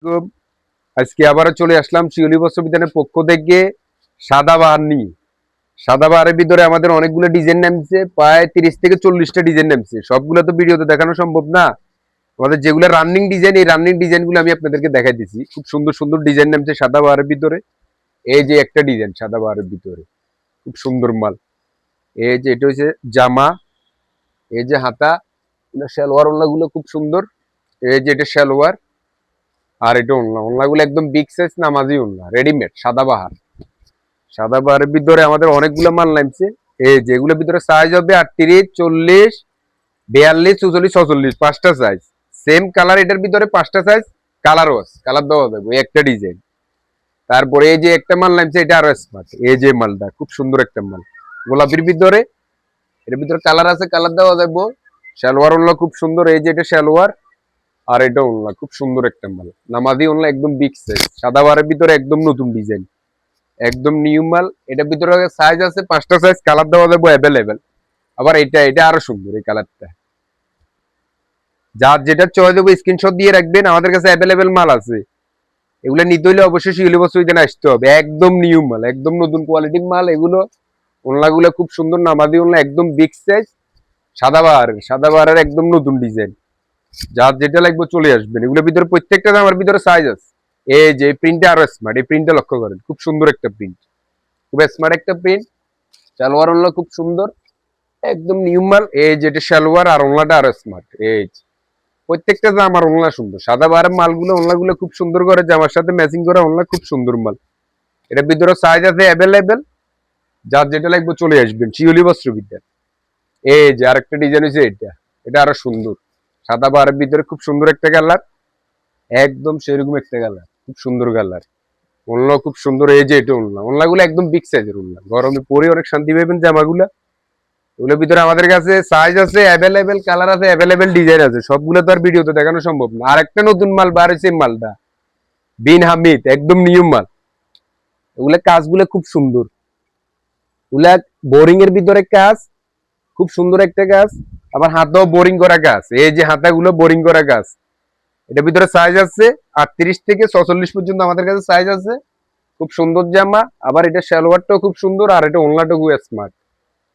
তো আজকে আবারও চলে আসলাম শিউলি বস্ত্র বিতানের পক্ষ থেকে সাদাবাহার নিয়ে। সাদাবাহারের ভিতরে আমাদের অনেকগুলো ডিজাইন নামছে, প্রায় 30 থেকে 40টা ডিজাইন নামছে। সবগুলো তো ভিডিওতে দেখানো সম্ভব না। আমাদের যেগুলো রানিং ডিজাইন, এই রানিং ডিজাইনগুলো আমি আপনাদেরকে দেখাই দিচ্ছি। খুব সুন্দর সুন্দর ডিজাইন নামছে সাদাবাহারের ভিতরে। এই যে একটা ডিজাইন সাদাবাহারের ভিতরে, খুব সুন্দর মাল। এই যে এটা হচ্ছে জামা, এই যে হাতা, সালোয়ার ওড়নাগুলো খুব সুন্দর। এই যে এটা সালোয়ার, আর এটা ওড়না। ওড়নাগুলো একদম বিগ সাইজ নামাজি ওড়না, রেডিমেড সাদাবাহার। সাদাবাহারের ভিতরে আমাদের অনেকগুলো মাল নামছে। এই যেগুলোর ভিতরে সাইজ হবে 38, 40, 42, 44, 46, 5টা সাইজ। সেম কালার, এটার ভিতরে 5টা সাইজ কালারও আছে, কালার দেওয়া যাবে একটা ডিজাইন। তারপরে এই যে একটা মাল নামছে, এটা আরো স্মার্ট। এই যে মালটা খুব সুন্দর একটা মাল, গোলাপির ভিতরে। এর ভিতরে কালার আছে, কালার দেওয়া যাবে। সালোয়ার ওড়না খুব সুন্দর। এই যে এটা সালোয়ার, আর এটা ওড়না খুব সুন্দর একটা মাল, নামাজি ওড়না, একদম বিগ সাইজ। সাদাবাহারের ভিতরে একদম নতুন ডিজাইন, একদম নিউ মাল। এটার ভিতরে সাইজ আছে 5টা সাইজ, কালার দেওয়া যাবে অ্যাভেলেবেল। আবার এটা আরো সুন্দর, এই কালারটা। যার যেটা চয়েস হবে স্ক্রিনশট দিয়ে রাখবেন, আমাদের কাছে অ্যাভেলেবেল মাল আছে। এগুলো নিতে হলে অবশ্যই শিউলি বস্ত্র বিতানে আসতে হবে। একদম নিউ মাল, একদম নতুন কোয়ালিটির মাল এগুলো। ওড়নাগুলো খুব সুন্দর, নামাজি ওড়না, একদম বিগ সাইজ। সাদাবাহারের একদম নতুন ডিজাইন। যার যেটা লাগবে চলে আসবেন। এগুলোর ভিতরে প্রত্যেকটা আমার ভিতরে সাইজ আছে। এই যে প্রিন্টটা আরো স্মার্ট, এই প্রিন্টটা লক্ষ্য করেন, খুব সুন্দর একটা প্রিন্ট, খুব স্মার্ট একটা প্রিন্ট। সালোয়ার ওড়না খুব সুন্দর, একদম নিউ মাল। এই যে এটা সালোয়ার, আর ওড়নাটা আরো স্মার্ট। এই প্রত্যেকটা জামার ওড়না সুন্দর। সাদাবাহারের মালগুলো ওড়নাগুলো খুব সুন্দর করে জামার সাথে ম্যাচিং করা ওড়না, খুব সুন্দর মাল। এটার ভিতরে সাইজ আছে অ্যাভেলেবেল। যার যেটা লাগবে চলে আসবেন শিউলি বস্ত্র বিতান। এই যে আরেকটা ডিজাইন হচ্ছে এটা, এটা আরো সুন্দর। সাদাবাহারের ভিতরে খুব সুন্দর একটা কালার, একদম সেরকম একটা কালার, খুব সুন্দর কালার। ওড়না খুব সুন্দর। এই যে এটা ওড়নাগুলো একদম বিগ সাইজের ওড়না, গরমে পরে অনেক শান্তি পাবেন জামাগুলা। ওগুলোর ভিতরে আমাদের কাছে সাইজ আছে অ্যাভেলেবেল, কালার আছে অ্যাভেলেবেল, ডিজাইন আছে। সবগুলো তো আর ভিডিওতে দেখানো সম্ভব না। আর একটা নতুন মাল বার হয়েছে, মালটা বিন হামিদ, একদম নিউ মাল। ওগুলা কাজগুলো খুব সুন্দর। ওগুলা বোরিং এর ভিতরে কাজ, খুব সুন্দর একটা কাজ। আবার হাতেও বোরিং করা কাজ। এই যে হাতাগুলো বোরিং করা কাজ। এটার ভিতরে সাইজ আছে 38 থেকে 46 পর্যন্ত আমাদের কাছে সাইজ আছে। খুব সুন্দর জামা। আবার এটা সালোয়ারটাও খুব সুন্দর, আর এটা ওড়নাটাও খুব স্মার্ট,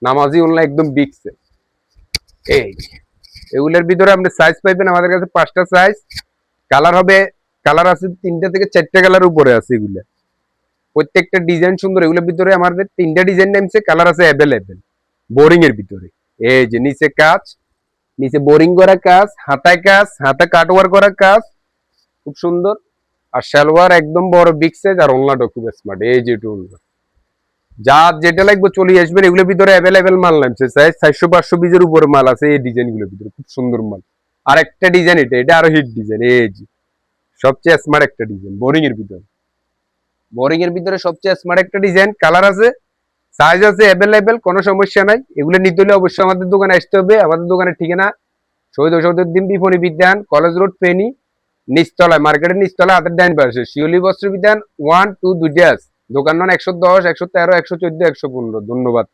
নামাজি ওড়না, একদম বিগ সাইজ। এই এগুলোর ভিতরে আপনি সাইজ পাইবেন আমাদের কাছে 5টা সাইজ। কালার হবে, কালার আছে 3টা থেকে 4টা কালার উপরে আছে। এগুলো প্রত্যেকটা ডিজাইন সুন্দর। এগুলোর ভিতরে আমাদের 3টা ডিজাইন নামছে, কালার আছে অ্যাভেলেবেল। বোরিং এর ভিতরে এই যে নিচে কাজ, নিচে বোরিং করা কাজ, হাতায় কাজ, হাতা কাটওয়ার করা কাজ, খুব সুন্দর। আর সালোয়ার একদম বড় বিগ সাইজ, আর ওড়নাটা খুব স্মার্ট। এই যে ওড়না, যার যেটা লাগবে চলে আসবেন। এগুলোর ভিতরে অ্যাভেলেবেল মাল নামছে, সাইজ 400-500 পিসের উপরে মাল আছে। এই ডিজাইনগুলোর ভিতরে খুব সুন্দর মাল। আর একটা ডিজাইন, এটা আরো হিট ডিজাইন। এই যে সবচেয়ে স্মার্ট একটা ডিজাইন, বোরিং এর ভিতরে। বোরিং এর ভিতরে সবচেয়ে স্মার্ট একটা ডিজাইন, কালার আছে, সাইজ আছে অ্যাভেলেবেল, কোনো সমস্যা নাই। এগুলো নিতে হলে অবশ্যই আমাদের দোকানে আসতে হবে। আমাদের দোকানের ঠিকানা শহীদ ওসমানুদ্দিন বিপণী বিদ্যান, কলেজ রোড, ফেনী, নিচতলায়, মার্কেটের নিচতলায়, হাতের ডাইন পাশে শিউলি বস্ত্র বিতান 1, 2 দুইটা আছে। দোকান নং 110, 113, 114, 115। ধন্যবাদ।